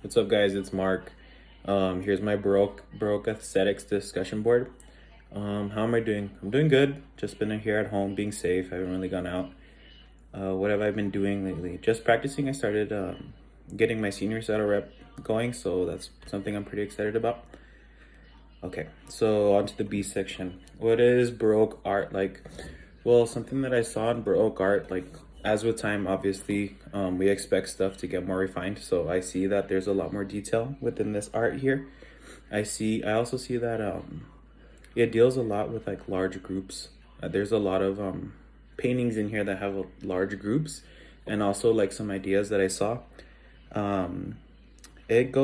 What's up, guys? It's Mark. Here's my Baroque aesthetics discussion board. How am I doing? I'm doing good. Just been here at home, being safe. I haven't really gone out. What have I been doing lately? Just practicing. I started getting my senior saddle rep going, so that's something I'm pretty excited about. Okay, so on to the B section. What is Baroque art like? Well, something that I saw in Baroque art, like as with time, obviously, we expect stuff to get more refined. So I see that there's a lot more detail within this art here. I also see that it deals a lot with like large groups. There's a lot of paintings in here that have large groups, and also like some ideas that I saw. Um, it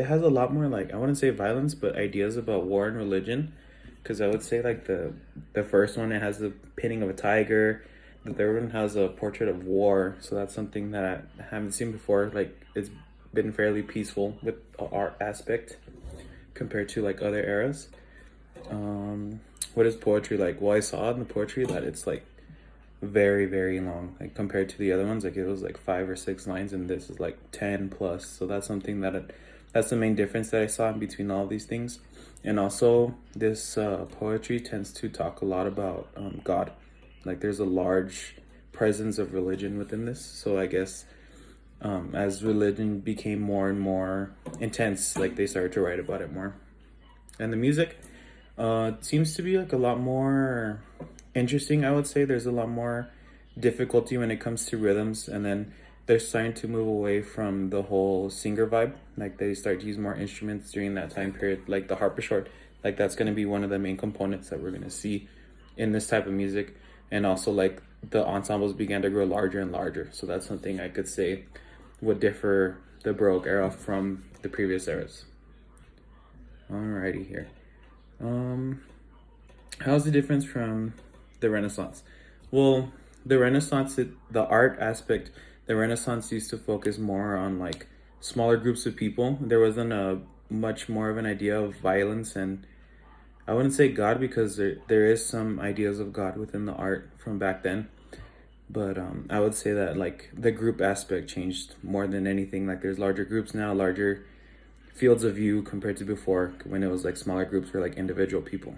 has a lot more, like, I wouldn't say violence, but ideas about war and religion. Because I would say like the first one, it has the painting of a tiger. The third one has a portrait of war, so that's something that I haven't seen before. Like, it's been fairly peaceful with the art aspect compared to like other eras. What is poetry like? Well, I saw in the poetry that it's like very long, like compared to the other ones. Like, it was like 5 or 6 lines, and this is like 10 plus. So that's something that's the main difference that I saw in between all of these things. And also, this poetry tends to talk a lot about God. Like, there's a large presence of religion within this. So I guess as religion became more and more intense, like, they started to write about it more. And the music seems to be like a lot more interesting. I would say there's a lot more difficulty when it comes to rhythms, and then they're starting to move away from the whole singer vibe. Like, they start to use more instruments during that time period, like the harpsichord. Like, that's going to be one of the main components that we're going to see in this type of music. And also, like, the ensembles began to grow larger and larger. So that's something I could say would differ the Baroque era from the previous eras. Alrighty here. How's the difference from the Renaissance? Well, the Renaissance, the art aspect, the Renaissance used to focus more on like smaller groups of people. There wasn't a much more of an idea of violence, and I wouldn't say God, because there is some ideas of God within the art from back then. But I would say that like the group aspect changed more than anything. Like, there's larger groups now, larger fields of view compared to before, when it was like smaller groups for like individual people.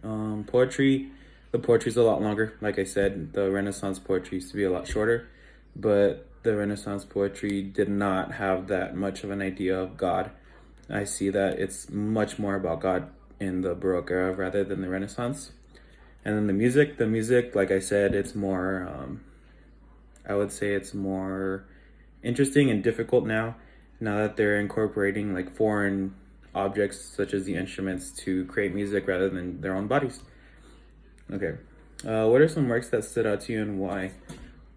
Poetry, the poetry's a lot longer. Like I said, the Renaissance poetry used to be a lot shorter, but the Renaissance poetry did not have that much of an idea of God. I see that it's much more about God in the Baroque era rather than the Renaissance. And then the music, like I said, it's more, I would say it's more interesting and difficult now that they're incorporating like foreign objects such as the instruments to create music rather than their own bodies. Okay. What are some works that stood out to you, and why?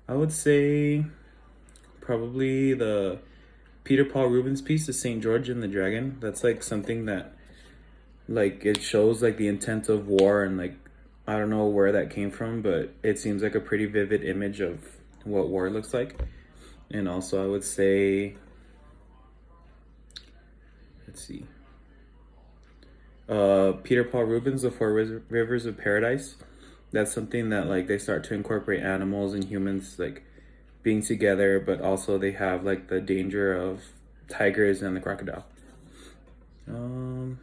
I would say probably the Peter Paul Rubens piece, the Saint George and the Dragon. That's like something that, like, it shows like the intent of war, and like, I don't know where that came from, but it seems like a pretty vivid image of what war looks like. And also, I would say, let's see, Peter Paul Rubens, The Four Rivers of Paradise. That's something that, like, they start to incorporate animals and humans like being together, but also they have like the danger of tigers and the crocodile. Um,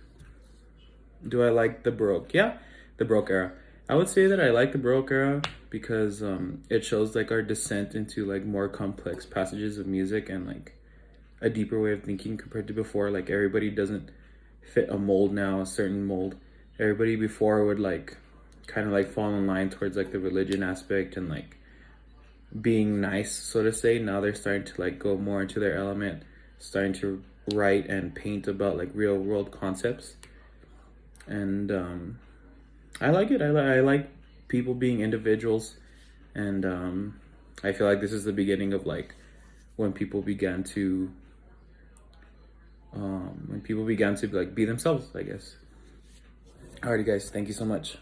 do I like the Baroque? Yeah, the Baroque era. I would say that I like the Baroque era because it shows like our descent into like more complex passages of music, and like a deeper way of thinking compared to before. Like, everybody doesn't fit a mold now, a certain mold. Everybody before would like kind of like fall in line towards like the religion aspect and like being nice, so to say. Now they're starting to like go more into their element, starting to write and paint about like real world concepts. And I like it. I like people being individuals, and I feel like this is the beginning of like when people began to like be themselves, I guess. Alrighty, guys, thank you so much.